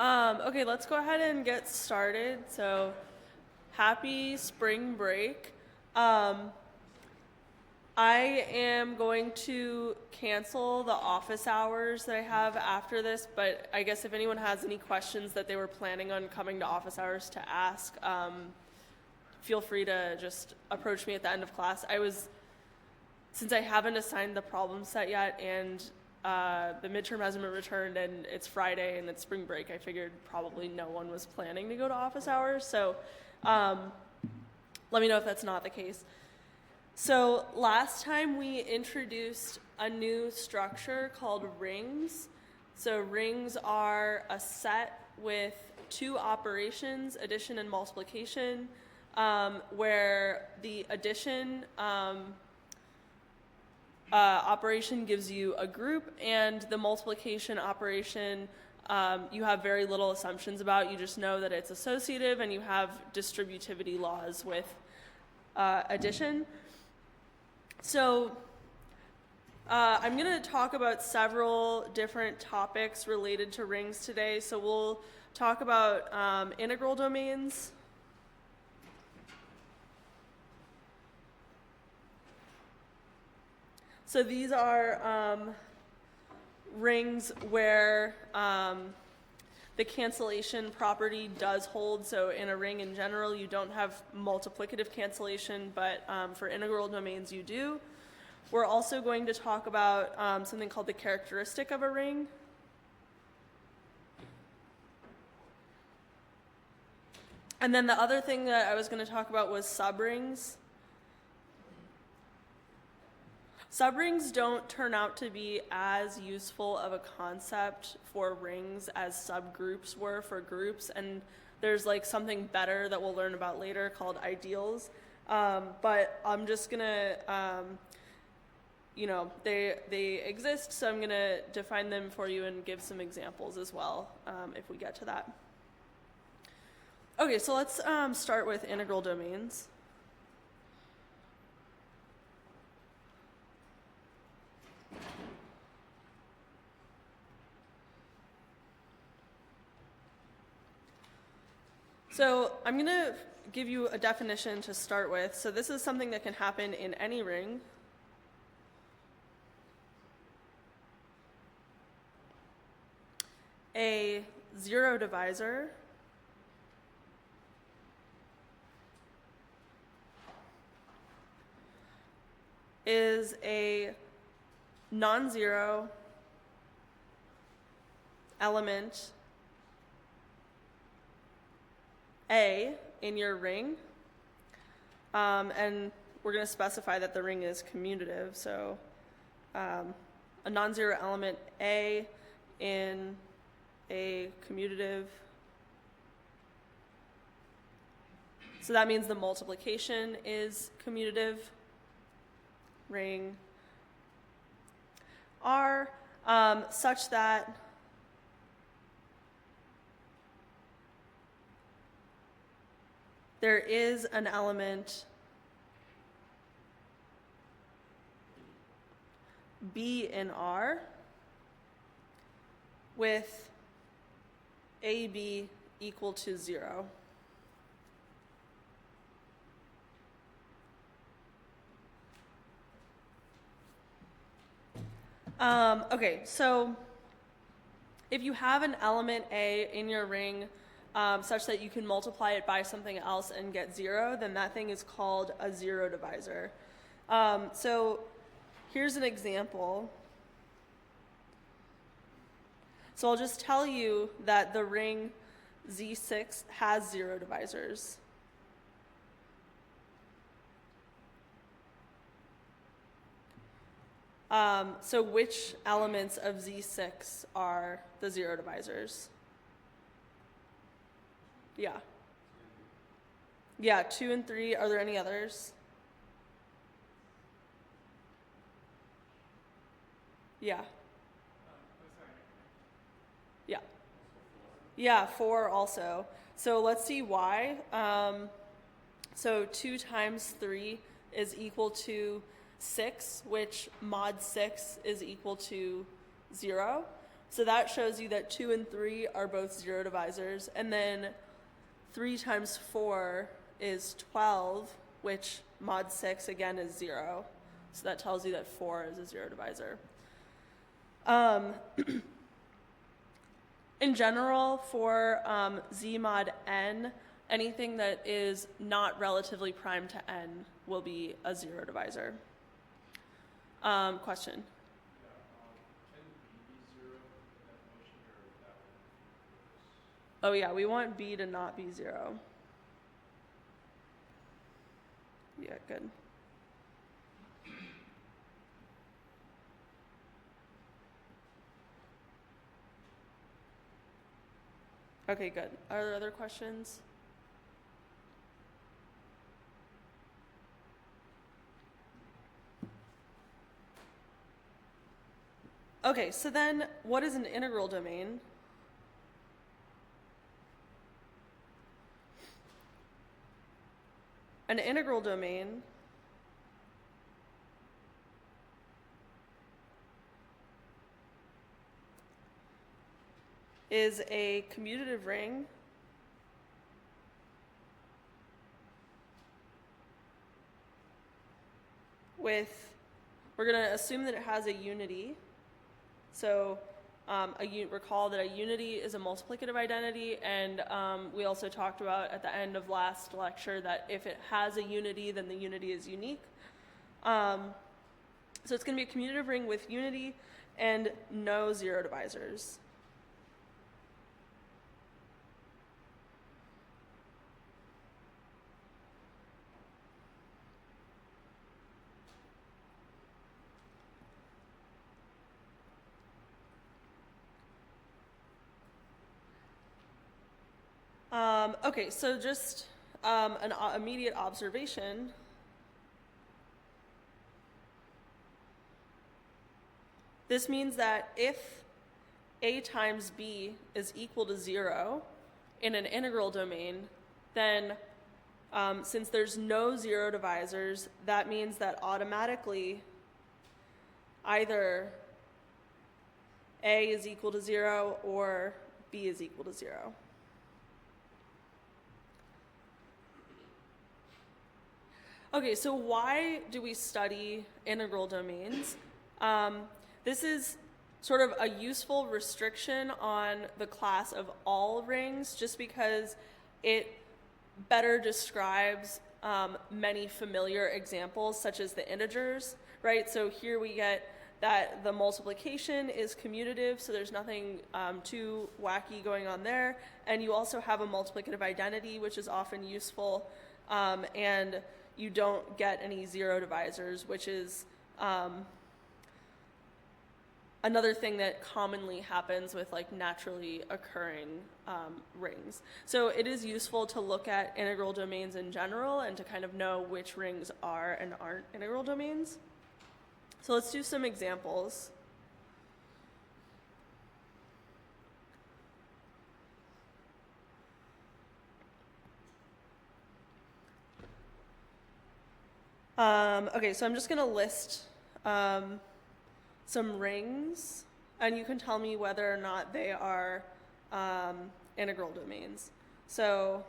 Okay, let's go ahead and get started. So, happy spring break. Um, I am going to cancel the office hours that I have after this, but I guess if anyone has any questions that they were planning on coming to office hours to ask, feel free to just approach me at the end of class. Since I haven't assigned the problem set yet and the midterm hasn't been returned and it's Friday and it's spring break, I figured probably no one was planning to go to office hours. So let me know if that's not the case. So last time we introduced a new structure called rings. So rings are a set with two operations, addition and multiplication, where the addition operation gives you a group, and the multiplication operation you have very little assumptions about. You just know that it's associative, and you have distributivity laws with addition. So I'm going to talk about several different topics related to rings today. So we'll talk about integral domains. So these are rings where the cancellation property does hold. So in a ring in general, you don't have multiplicative cancellation, but for integral domains, you do. We're also going to talk about something called the characteristic of a ring. And then the other thing that I was going to talk about was subrings. Subrings don't turn out to be as useful of a concept for rings as subgroups were for groups, and there's like something better that we'll learn about later called ideals. But I'm just gonna, they exist, so I'm gonna define them for you and give some examples as well if we get to that. Okay, so let's start with integral domains. So I'm going to give you a definition to start with. So this is something that can happen in any ring. A zero divisor is a non-zero element A in your ring, and we're going to specify that the ring is commutative. So a non-zero element A in a commutative. So that means the multiplication is commutative. Ring R such that there is an element B in R with AB equal to 0. Okay, so if you have an element A in your ring such that you can multiply it by something else and get 0, then that thing is called a zero divisor. So here's an example. So I'll just tell you that the ring Z6 has zero divisors. So which elements of Z6 are the zero divisors? Yeah. Yeah, 2 and 3. Are there any others? Yeah. Yeah. Yeah, 4 also. So let's see why. So 2 times 3 is equal to 6, which mod 6 is equal to 0. So that shows you that 2 and 3 are both zero divisors. And then 3 times 4 is 12, which mod 6 again is 0. So that tells you that 4 is a zero divisor. In general, for z mod n, anything that is not relatively prime to n will be a zero divisor. Question? Oh yeah, we want b to not be 0. Yeah, good. Okay, good. Are there other questions? Okay, so then what is an integral domain? An integral domain is a commutative ring with, we're going to assume that it has a unity. So recall that a unity is a multiplicative identity, and we also talked about at the end of last lecture that if it has a unity, then the unity is unique. So it's going to be a commutative ring with unity and no zero divisors. Okay, so just an immediate observation. This means that if a times b is equal to 0 in an integral domain, then since there's no zero divisors, that means that automatically either a is equal to 0 or b is equal to 0. Okay, so why do we study integral domains? This is sort of a useful restriction on the class of all rings, just because it better describes many familiar examples, such as the integers, right? So here we get that the multiplication is commutative, so there's nothing too wacky going on there. And you also have a multiplicative identity, which is often useful, and you don't get any zero divisors, which is another thing that commonly happens with like naturally occurring rings. So it is useful to look at integral domains in general and to kind of know which rings are and aren't integral domains. So let's do some examples. Okay, so I'm just going to list some rings, and you can tell me whether or not they are integral domains. So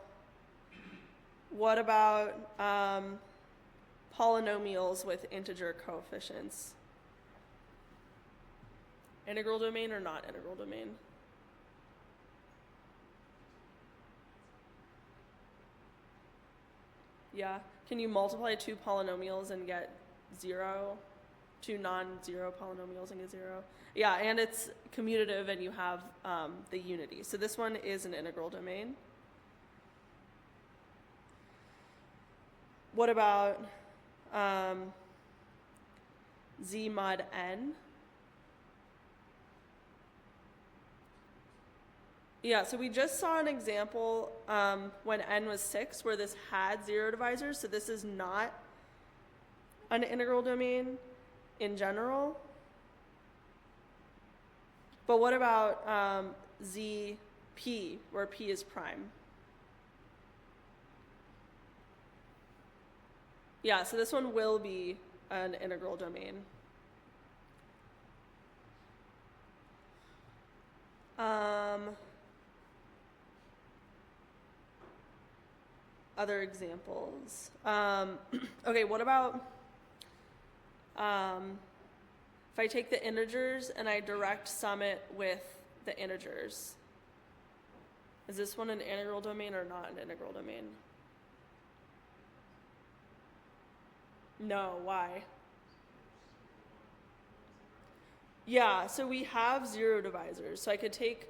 what about polynomials with integer coefficients? Integral domain or not integral domain? Yeah. Can you multiply two polynomials and get 0? Two non-zero polynomials and get 0? Yeah, and it's commutative and you have the unity. So this one is an integral domain. What about z mod n? Yeah, so we just saw an example when n was 6 where this had zero divisors, so this is not an integral domain in general. But what about zp, where p is prime? Yeah, so this one will be an integral domain. Um, other examples. Okay, what about if I take the integers and I direct sum it with the integers? Is this one an integral domain or not an integral domain? No, why? Yeah, so we have zero divisors. So I could take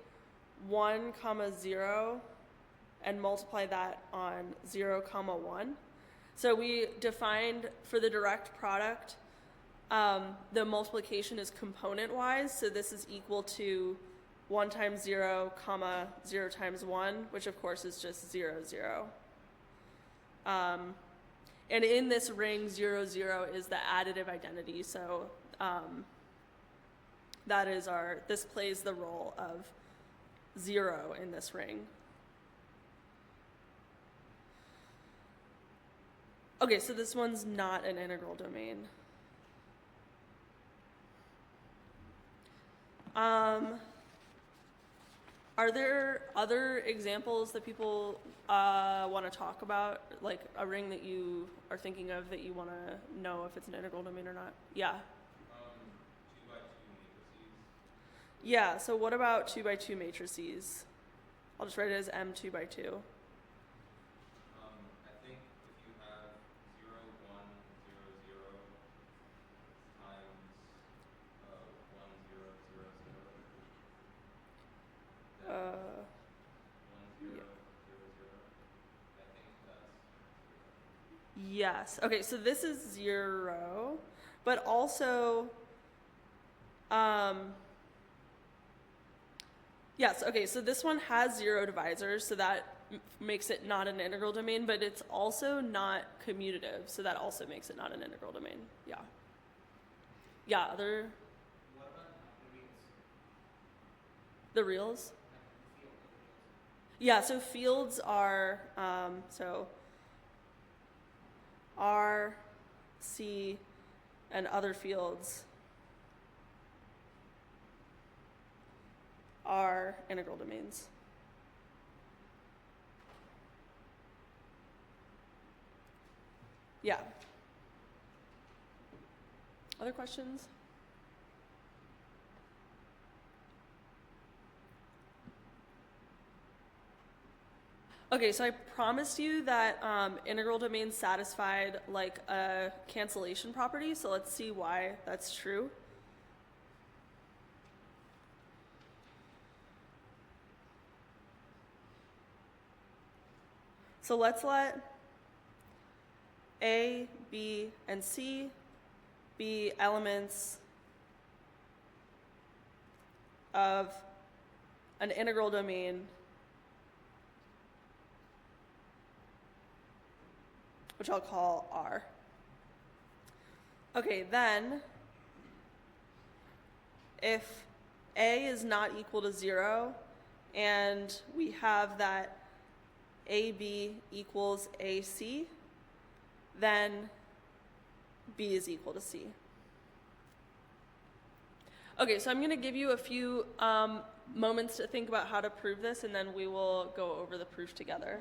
1 comma 0 and multiply that on 0 comma 1. So we defined for the direct product, the multiplication is component-wise. So this is equal to 1 times 0 comma 0 times 1, which of course is just 0, 0. And in this ring, 0, 0 is the additive identity. So that is this plays the role of 0 in this ring. Okay, so this one's not an integral domain. Are there other examples that people want to talk about, like a ring that you are thinking of that you want to know if it's an integral domain or not? Yeah. 2 by 2 matrices. Yeah, so what about 2 by 2 matrices? I'll just write it as M 2 by 2. I think if you have 0, 1, 0, 0 times 1, 0, 0, 0, then 1, 0, 0, 0, I think that's 0. Yes. Okay, so this is 0, but also, yes, okay, so this one has 0 divisors, so that makes it not an integral domain, but it's also not commutative, so that also makes it not an integral domain. Yeah. Yeah, other, What about the reals? the reals? The field. Yeah, so fields are, so R, C, and other fields are integral domains. Yeah. Other questions? Okay, so I promised you that integral domains satisfied like a cancellation property, so let's see why that's true. So let's let A, B, and C be elements of an integral domain which I'll call R. Okay, then if A is not equal to 0 and we have that AB equals AC, then B is equal to C. Okay, so I'm going to give you a few moments to think about how to prove this, and then we will go over the proof together.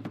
Hey.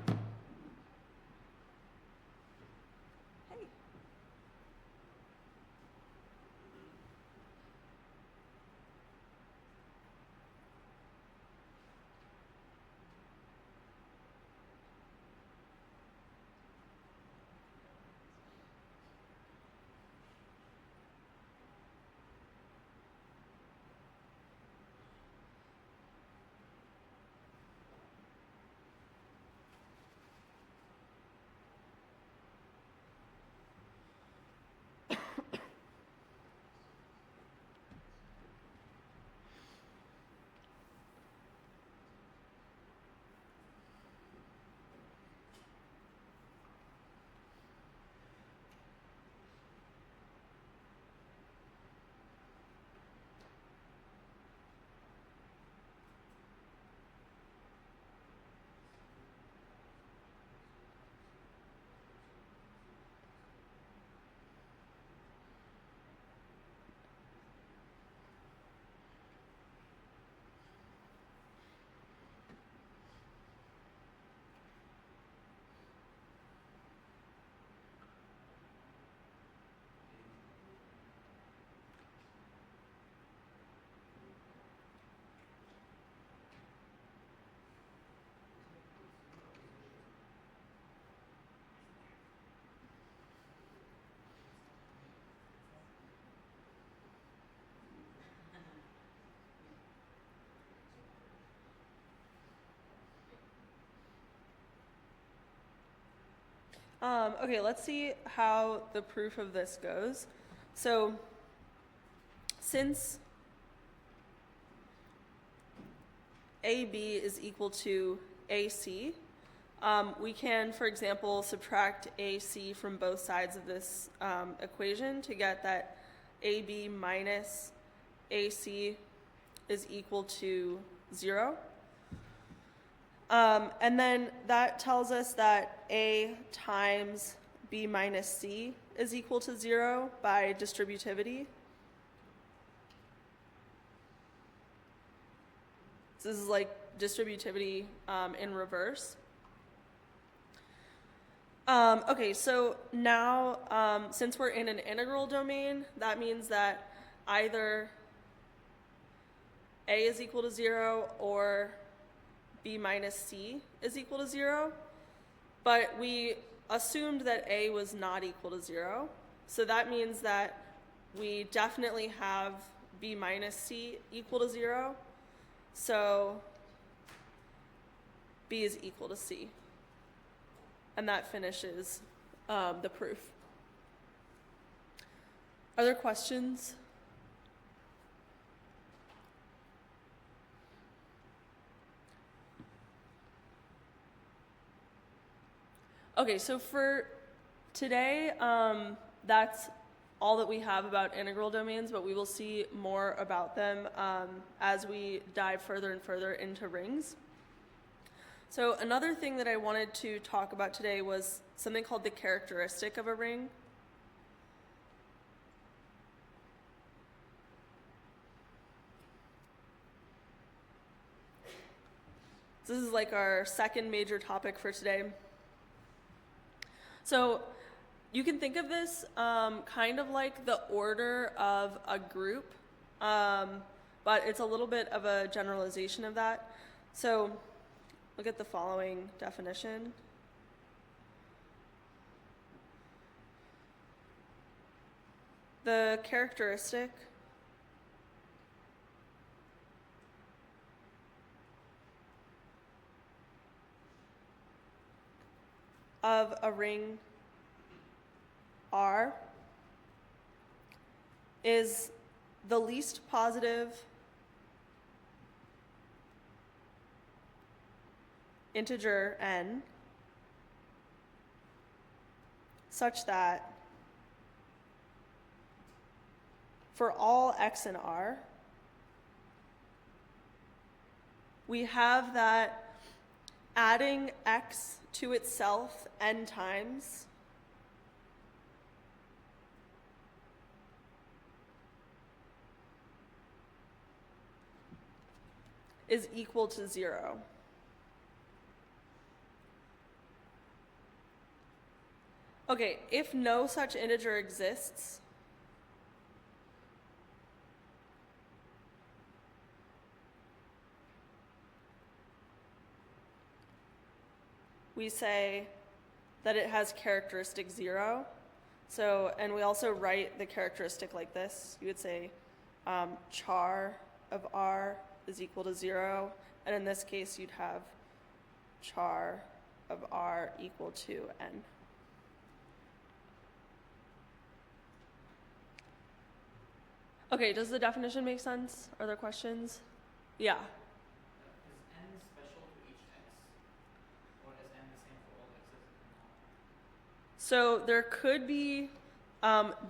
Okay, let's see how the proof of this goes. So, since AB is equal to AC, we can, for example, subtract AC from both sides of this equation to get that AB minus AC is equal to 0. And then that tells us that A times B minus C is equal to 0 by distributivity. So this is like distributivity in reverse. Okay, so now since we're in an integral domain, that means that either A is equal to 0 or B minus C is equal to 0, but we assumed that A was not equal to 0, so that means that we definitely have B minus C equal to 0, so B is equal to C, and that finishes the proof. Are there questions? Okay, so for today, that's all that we have about integral domains, but we will see more about them as we dive further and further into rings. So another thing that I wanted to talk about today was something called the characteristic of a ring. This is like our second major topic for today. So you can think of this kind of like the order of a group, but it's a little bit of a generalization of that. So look at the following definition. The characteristic of a ring R is the least positive integer n such that for all x in R, we have that adding x to itself n times is equal to 0. Okay, if no such integer exists, we say that it has characteristic 0. So, and we also write the characteristic like this. You would say char of r is equal to 0. And in this case, you'd have char of r equal to n. Okay, does the definition make sense? Are there questions? Yeah. Is n special to each x? Or is n the same for all x's? So there could be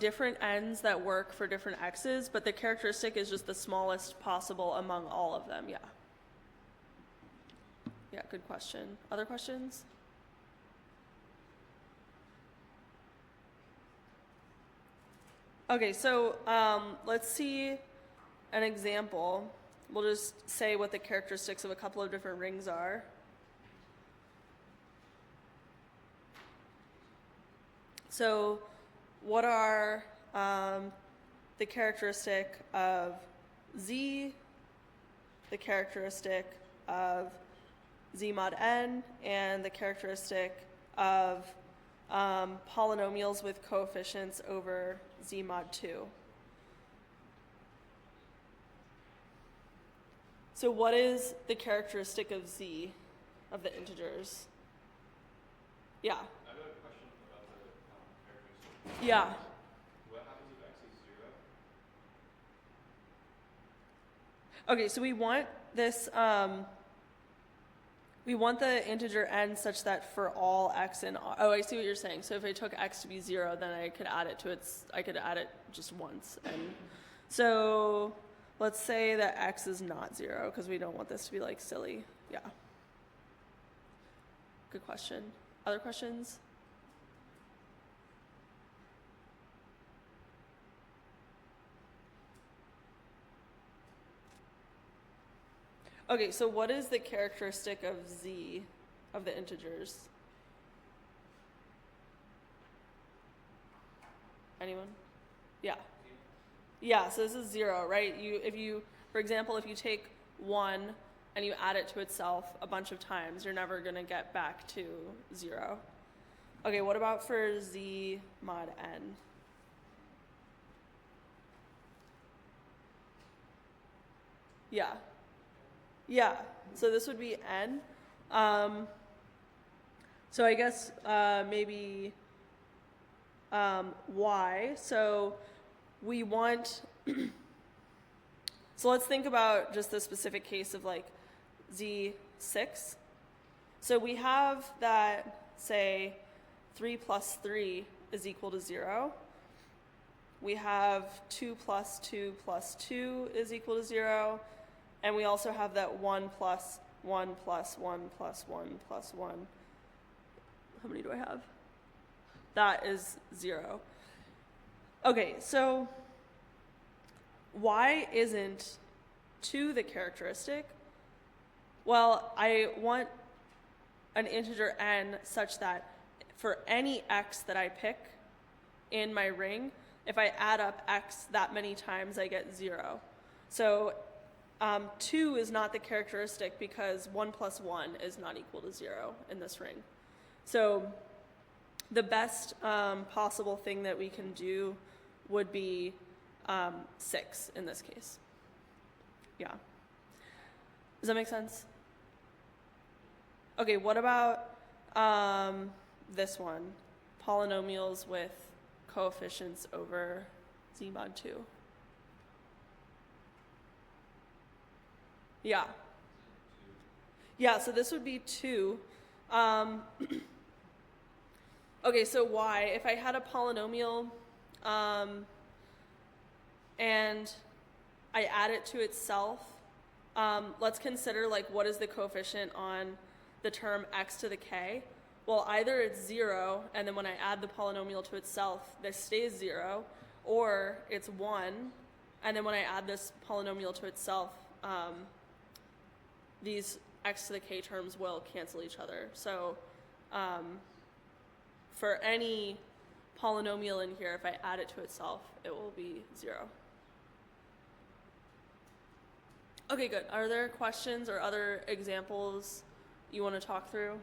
different n's that work for different x's, but the characteristic is just the smallest possible among all of them, yeah. Yeah, good question. Other questions? Okay, so let's see an example. We'll just say what the characteristics of a couple of different rings are. So what are the characteristic of z, the characteristic of z mod n, and the characteristic of polynomials with coefficients over z mod 2? So what is the characteristic of z, of the integers? Yeah. I have a question about the characteristic. Yeah. What happens if x is 0? Okay, so we want this, we want the integer n such that for all x and r, oh, I see what you're saying. So if I took x to be 0, then I could add it to I could add it just once. And so let's say that x is not 0, because we don't want this to be like silly. Yeah. Good question. Other questions? Okay, so what is the characteristic of z, of the integers? Anyone? Yeah. Yeah, so this is 0, right? For example, if you take 1 and you add it to itself a bunch of times, you're never going to get back to 0. Okay, what about for z mod n? Yeah. Yeah, so this would be n. So I guess maybe y. So we want, so let's think about just the specific case of like z6. So we have that, say, 3 plus 3 is equal to 0. We have 2 plus 2 plus 2 is equal to 0. And we also have that 1 plus 1 plus 1 plus 1 plus 1. How many do I have? That is 0. Okay, so why isn't 2 the characteristic? Well, I want an integer n such that for any x that I pick in my ring, if I add up x that many times, I get 0. So 2 is not the characteristic because 1 plus 1 is not equal to 0 in this ring. So the best possible thing that we can do would be 6 in this case. Yeah. Does that make sense? Okay, what about this one? Polynomials with coefficients over z mod 2. Yeah. Yeah, so this would be 2. Okay, so y, if I had a polynomial and I add it to itself, let's consider like what is the coefficient on the term x to the k. Well, either it's 0, and then when I add the polynomial to itself, this stays 0, or it's 1, and then when I add this polynomial to itself, these x to the k terms will cancel each other. So for any polynomial in here, if I add it to itself, it will be 0. Okay, good. Are there questions or other examples you want to talk through?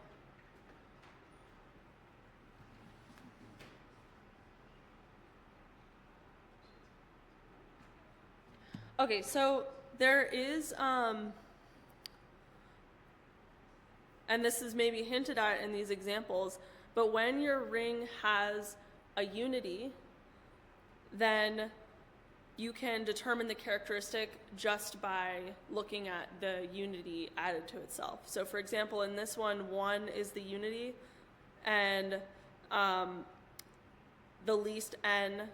Okay, so there is, and this is maybe hinted at in these examples, but when your ring has a unity, then you can determine the characteristic just by looking at the unity added to itself. So for example, in this one, 1 is the unity, and the least n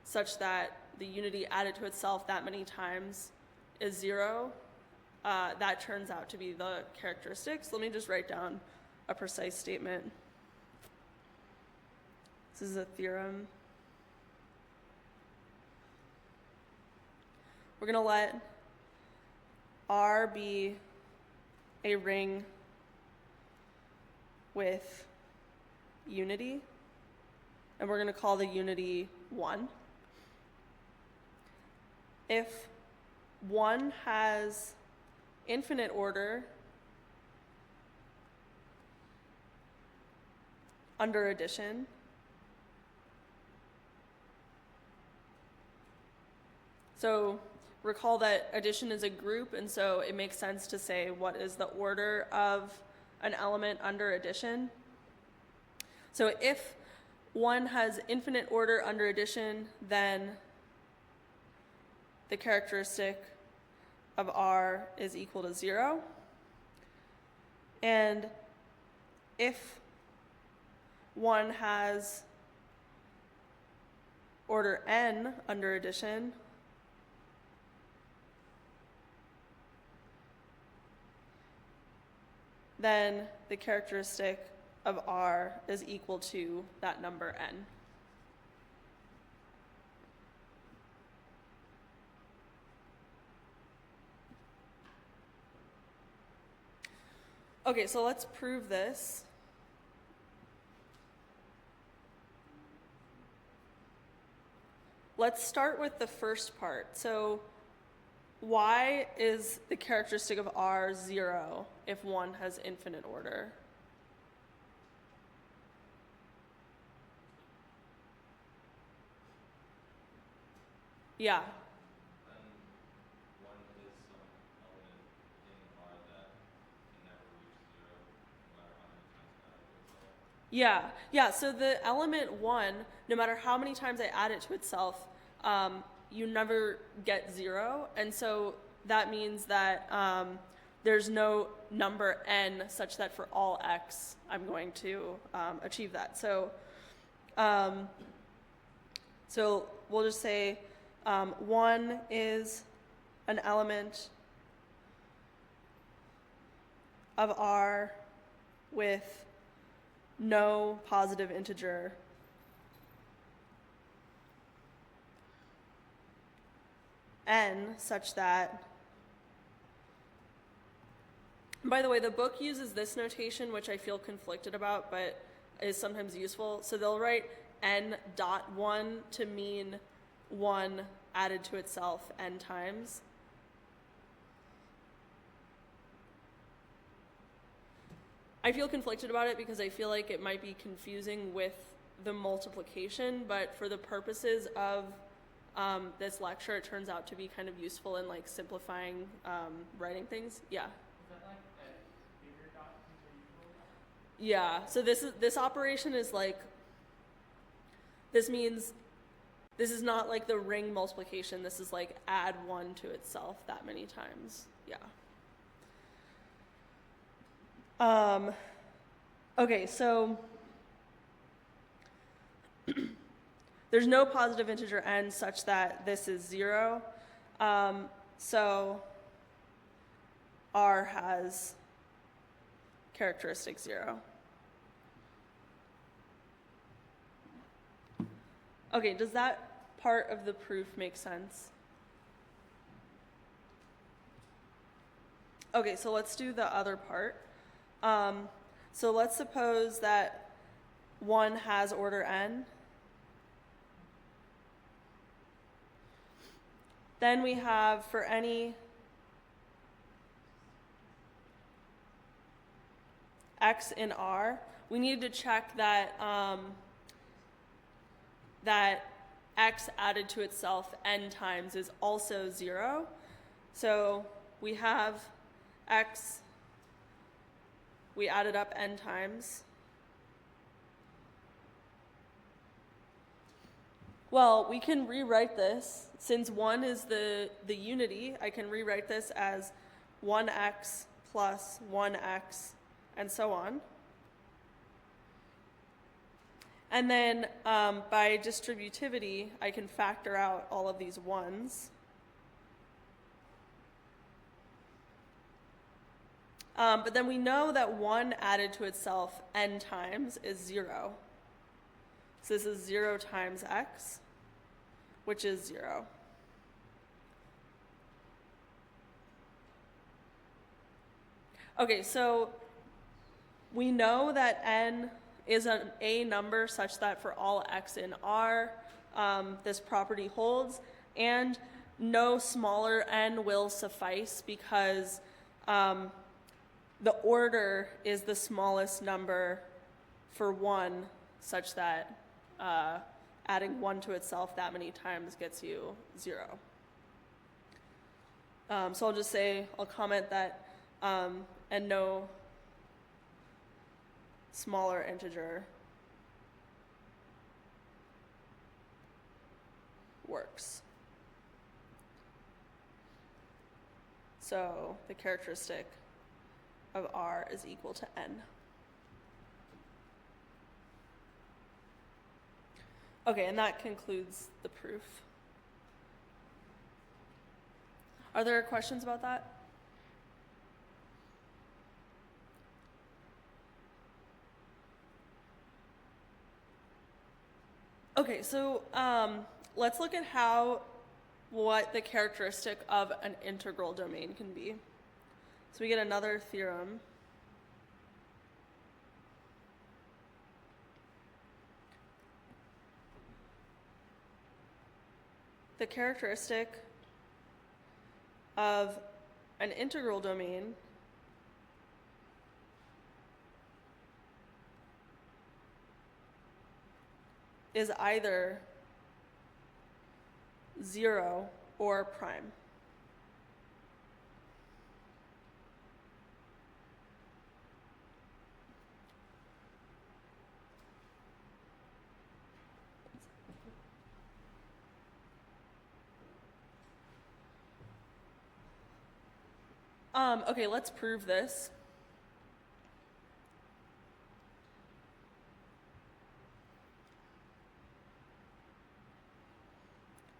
such that the unity added to itself that many times is 0, that turns out to be the characteristics. Let me just write down a precise statement. This is a theorem. We're going to let R be a ring with unity, and we're going to call the unity 1. If 1 has infinite order under addition, so recall that addition is a group, and so it makes sense to say what is the order of an element under addition. So if 1 has infinite order under addition, then the characteristic of R is equal to 0. And if 1 has order n under addition, then the characteristic of R is equal to that number n. Okay, so let's prove this. Let's start with the first part. So why is the characteristic of R 0 if 1 has infinite order? Yeah. Then 1 is some element in R that can never reach 0, no matter how many times I add it to itself. Yeah, so the element 1, no matter how many times I add it to itself, you never get 0, and so that means that there's no number n such that for all x I'm going to achieve that. So we'll just say 1 is an element of R with no positive integer n such that, by the way, the book uses this notation, which I feel conflicted about, but is sometimes useful. So they'll write n.1 to mean 1 added to itself n times. I feel conflicted about it because I feel like it might be confusing with the multiplication, but for the purposes of this lecture, it turns out to be kind of useful in like simplifying writing things. Yeah. Is that like a bigger dot means a equal dot? Yeah. So this operation is like, this means this is not like the ring multiplication. This is like add 1 to itself that many times. Yeah. Okay, so there's no positive integer n such that this is 0. So R has characteristic 0. Okay, does that part of the proof make sense? Okay, so let's do the other part. So let's suppose that 1 has order n. Then we have for any x in R, we need to check that that x added to itself n times is also 0. So we have x, we added up n times. Well, we can rewrite this. Since 1 is the unity, I can rewrite this as 1x plus 1x and so on. And then by distributivity, I can factor out all of these 1s. But then we know that 1 added to itself n times is 0. So this is 0 times x, which is 0. Okay, so we know that n is a number such that for all x in R, this property holds, and no smaller n will suffice because the order is the smallest number for 1 such that adding 1 to itself that many times gets you 0. So I'll just say, I'll comment that and no smaller integer works. So the characteristic of R is equal to n. Okay, and that concludes the proof. Are there questions about that? Okay, so let's look at what the characteristic of an integral domain can be. So we get another theorem. The characteristic of an integral domain is either 0 or prime. Okay, let's prove this.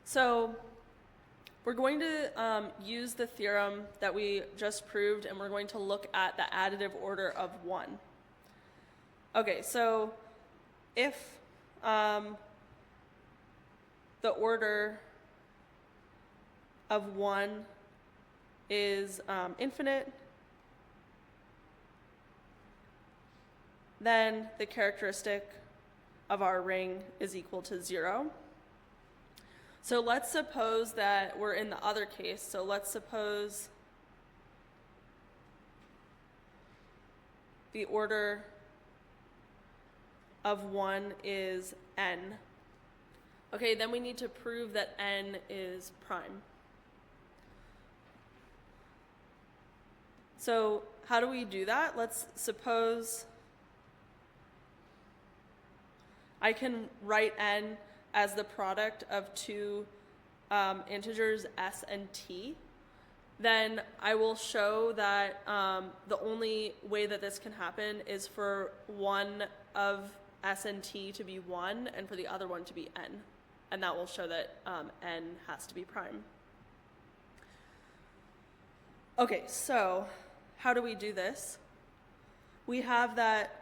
So we're going to use the theorem that we just proved, and we're going to look at the additive order of 1. Okay, so if the order of 1 is infinite, then the characteristic of our ring is equal to 0. So let's suppose that we're in the other case. So let's suppose the order of 1 is n. Okay, then we need to prove that n is prime. So how do we do that? Let's suppose I can write n as the product of two integers s and t. Then I will show that the only way that this can happen is for one of s and t to be 1 and for the other one to be n. And that will show that n has to be prime. Okay, so how do we do this? We have that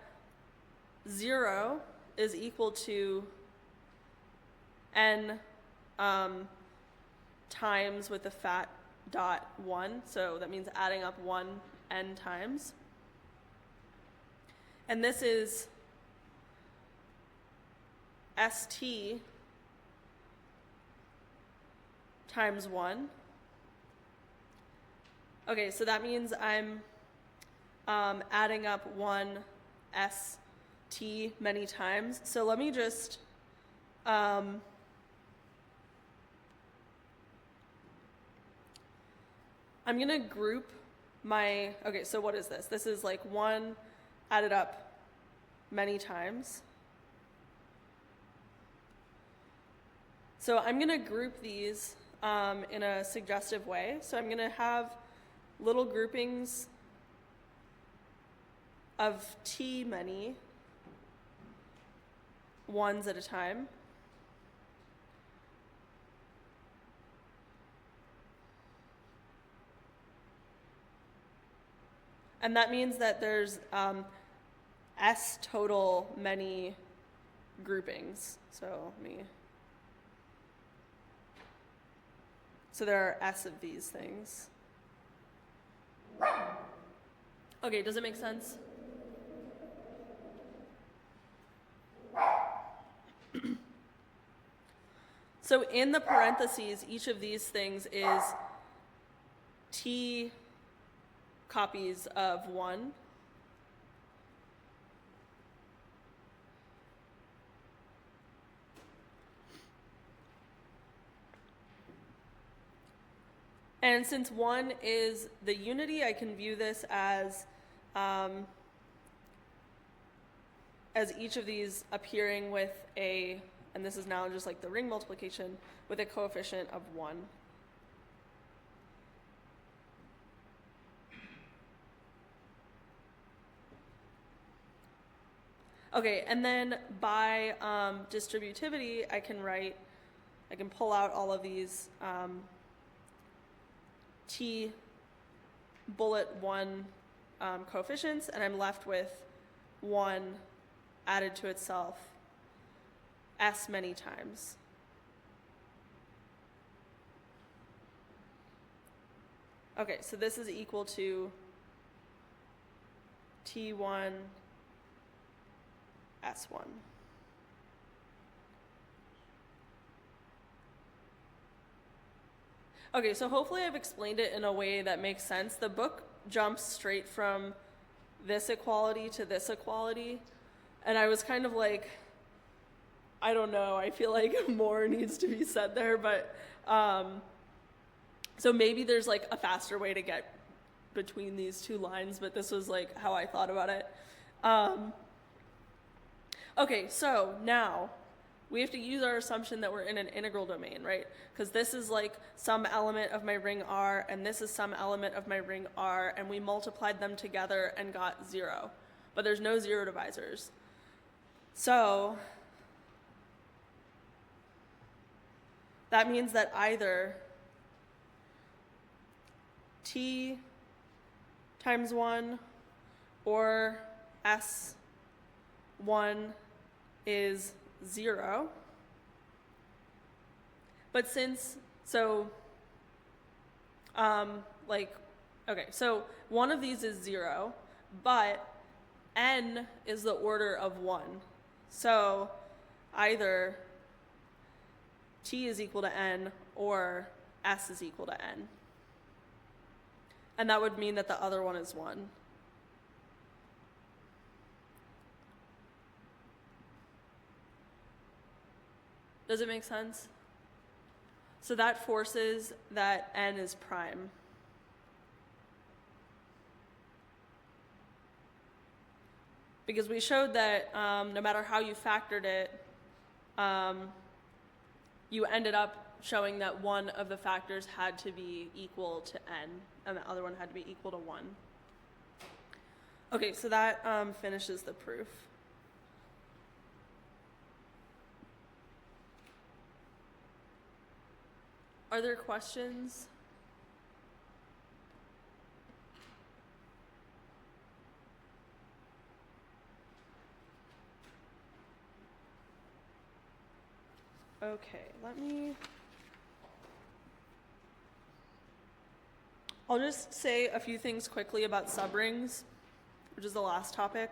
0 is equal to n times with the fat dot 1. So that means adding up 1 n times. And this is st times 1. Okay, so that means I'm adding up 1 st many times. So let me just I'm going to group my, okay, so what is this? This is like 1 added up many times. So I'm going to group these in a suggestive way. So I'm going to have little groupings of t many ones at a time. And that means that there's s total many groupings. So there are s of these things. Okay, does it make sense? So in the parentheses, each of these things is t copies of 1. And since 1 is the unity, I can view this as each of these appearing with a, and this is now just like the ring multiplication, with a coefficient of 1. Okay, and then by distributivity, I can pull out all of these t bullet 1 coefficients, and I'm left with 1 added to itself s many times. Okay, so this is equal to t1 s1. Okay, so hopefully I've explained it in a way that makes sense. The book jumps straight from this equality to this equality, and I was kind of like, I don't know, I feel like more needs to be said there, but so maybe there's like a faster way to get between these two lines, but this was like how I thought about it. Okay, so now we have to use our assumption that we're in an integral domain, right? Because this is like some element of my ring R, and this is some element of my ring R, and we multiplied them together and got 0. But there's no 0 divisors. So that means that either t times 1 or s1 is 0. But since, so one of these is 0, but n is the order of 1. So either t is equal to n or s is equal to n. And that would mean that the other one is 1. Does it make sense? So that forces that n is prime. Because we showed that no matter how you factored it, you ended up showing that one of the factors had to be equal to n, and the other one had to be equal to 1. Okay, so that finishes the proof. Are there questions? Okay, I'll just say a few things quickly about subrings, which is the last topic.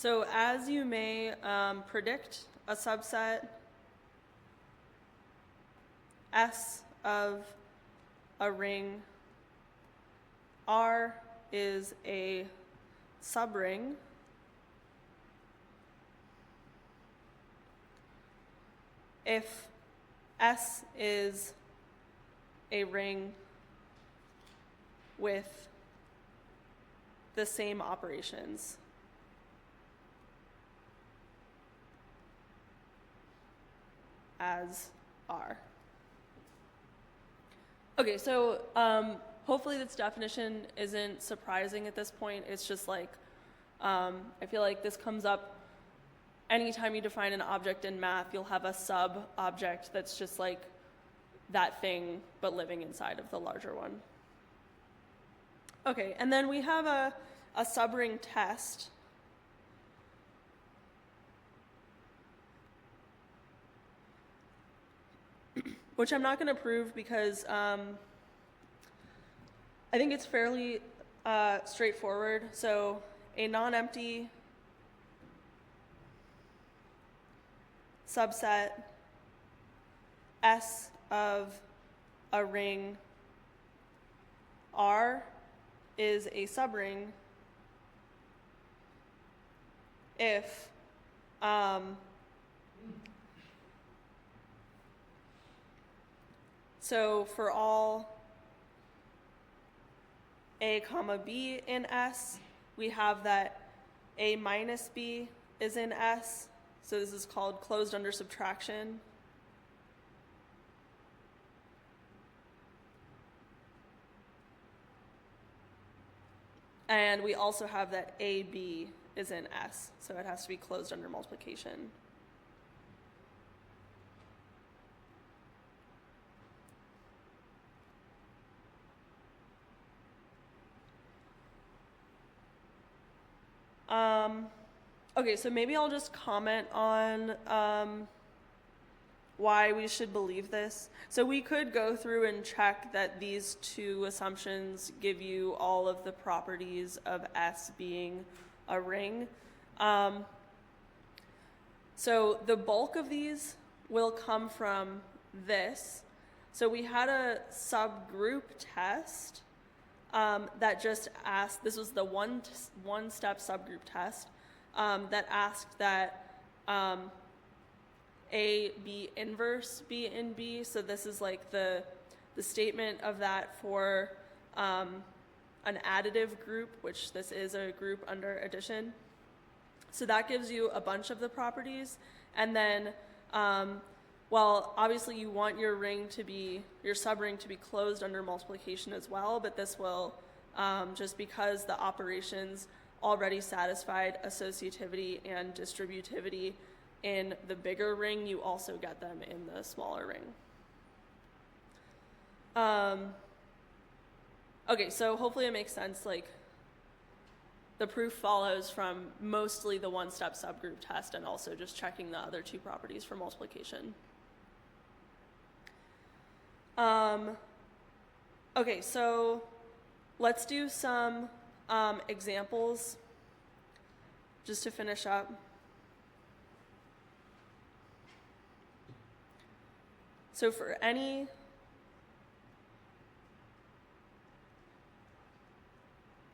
So as you may predict, a subset S of a ring R is a subring if S is a ring with the same operations. As R. Okay, so hopefully this definition isn't surprising at this point. It's just like, I feel like this comes up anytime you define an object in math, you'll have a sub-object that's just like that thing, but living inside of the larger one. Okay, and then we have a subring test. Which I'm not going to prove because I think it's fairly straightforward. So a non-empty subset S of a ring R is a subring if so for all A comma B in S, we have that A minus B is in S. So this is called closed under subtraction. And we also have that AB is in S, so it has to be closed under multiplication. Okay, so maybe I'll just comment on why we should believe this. So we could go through and check that these two assumptions give you all of the properties of S being a ring. So the bulk of these will come from this. So we had a subgroup test that just asked, this was the one-step subgroup test, that asked that A be inverse B in B. So this is like the statement of that for an additive group, which this is a group under addition. So that gives you a bunch of the properties. And then, well, obviously you want your ring to be, your subring to be closed under multiplication as well, but this will, just because the operations already satisfied associativity and distributivity in the bigger ring, you also get them in the smaller ring. Okay, so hopefully it makes sense. Like, the proof follows from mostly the one-step subgroup test and also just checking the other two properties for multiplication. Okay, so let's do some examples just to finish up. So for any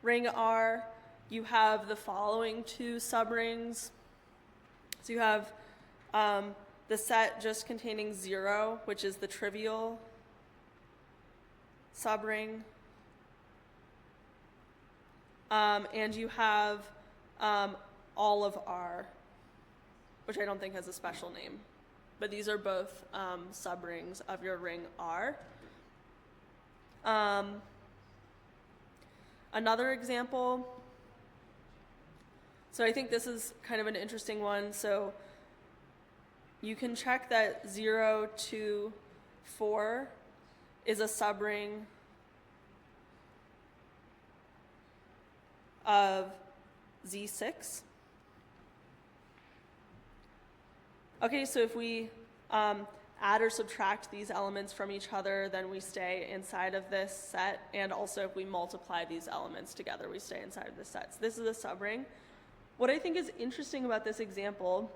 ring R, you have the following two subrings. So you have the set just containing 0, which is the trivial subring. And you have all of R, which I don't think has a special name. But these are both subrings of your ring R. Another example, so I think this is kind of an interesting one. So you can check that 0 to 4 is a subring of Z6. Okay, so if we add or subtract these elements from each other, then we stay inside of this set, and also if we multiply these elements together, we stay inside of this set. So this is a subring. what I think is interesting about this example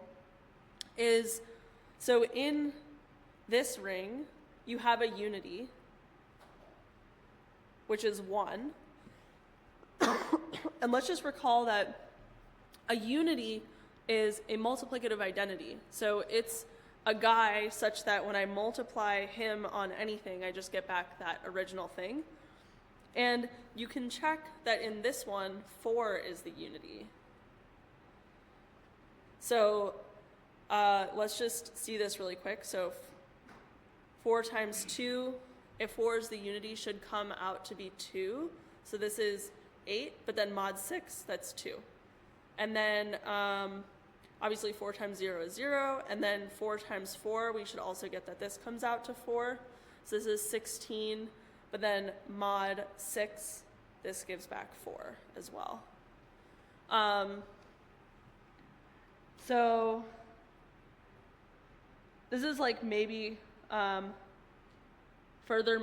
is, so in this ring, you have a unity, which is 1. And let's just recall that a unity is a multiplicative identity. So it's a guy such that when I multiply him on anything, I just get back that original thing. And you can check that in this one, 4 is the unity. So let's just see this really quick. So 4 times 2, if 4 is the unity, should come out to be 2. So this is 8, but then mod 6, that's 2. And then obviously 4 times 0 is 0, and then 4 times 4, we should also get that this comes out to 4. So this is 16, but then mod 6, this gives back 4 as well. So this is like maybe further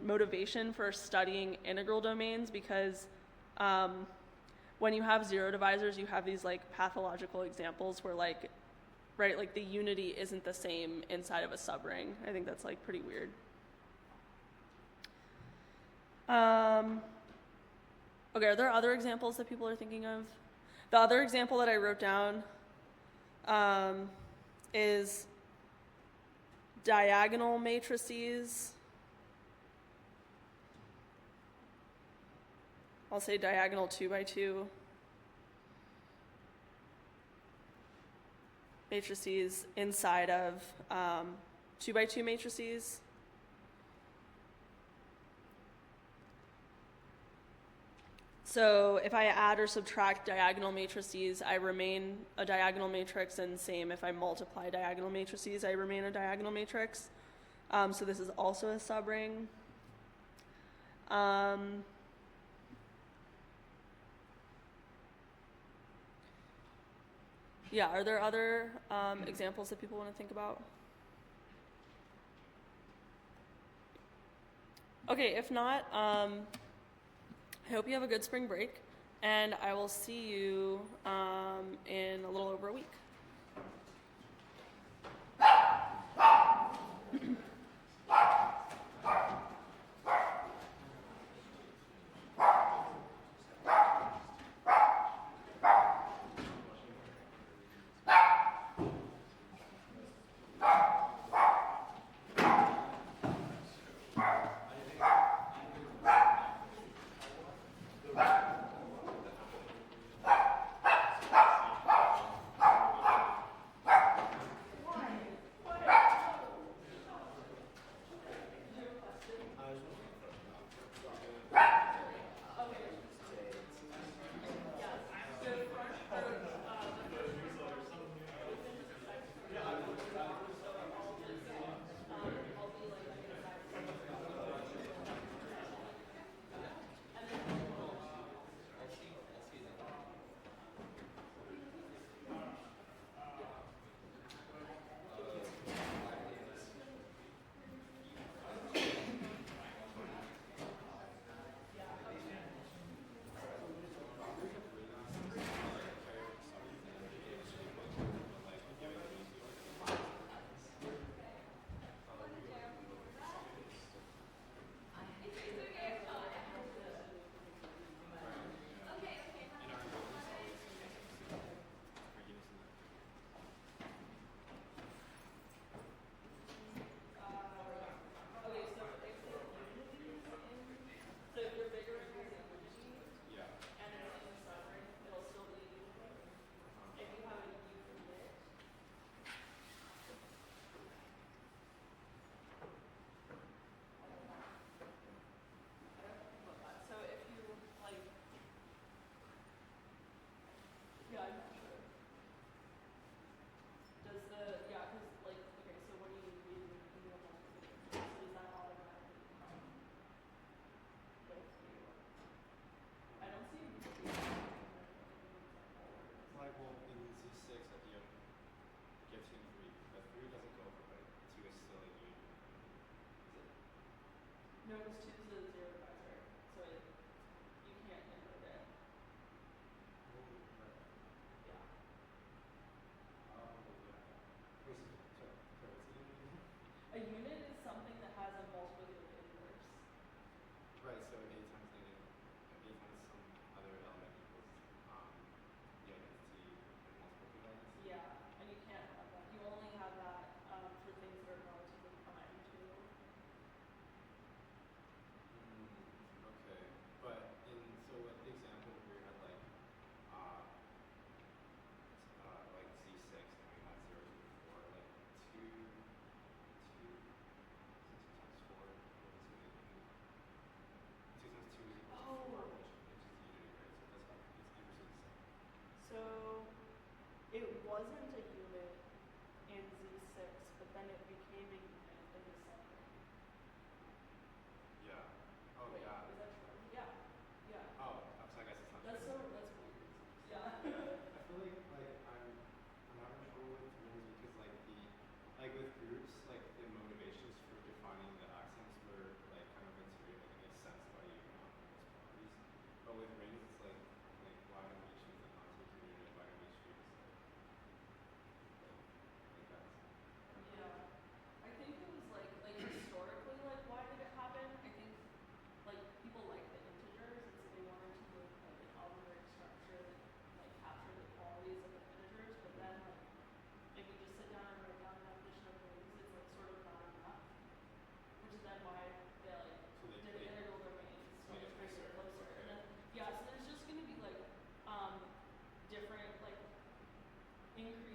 motivation for studying integral domains, because when you have zero divisors, you have these like pathological examples where like, right, like the unity isn't the same inside of a subring. I think that's like pretty weird. Okay, are there other examples that people are thinking of? The other example that I wrote down is diagonal matrices. I'll say diagonal 2 by 2 matrices inside of 2 by 2 matrices. So if I add or subtract diagonal matrices, I remain a diagonal matrix, and same if I multiply diagonal matrices, I remain a diagonal matrix. So this is also a subring. Yeah, are there other examples that people want to think about? Okay, if not, I hope you have a good spring break, and I will see you in a little over a week. increase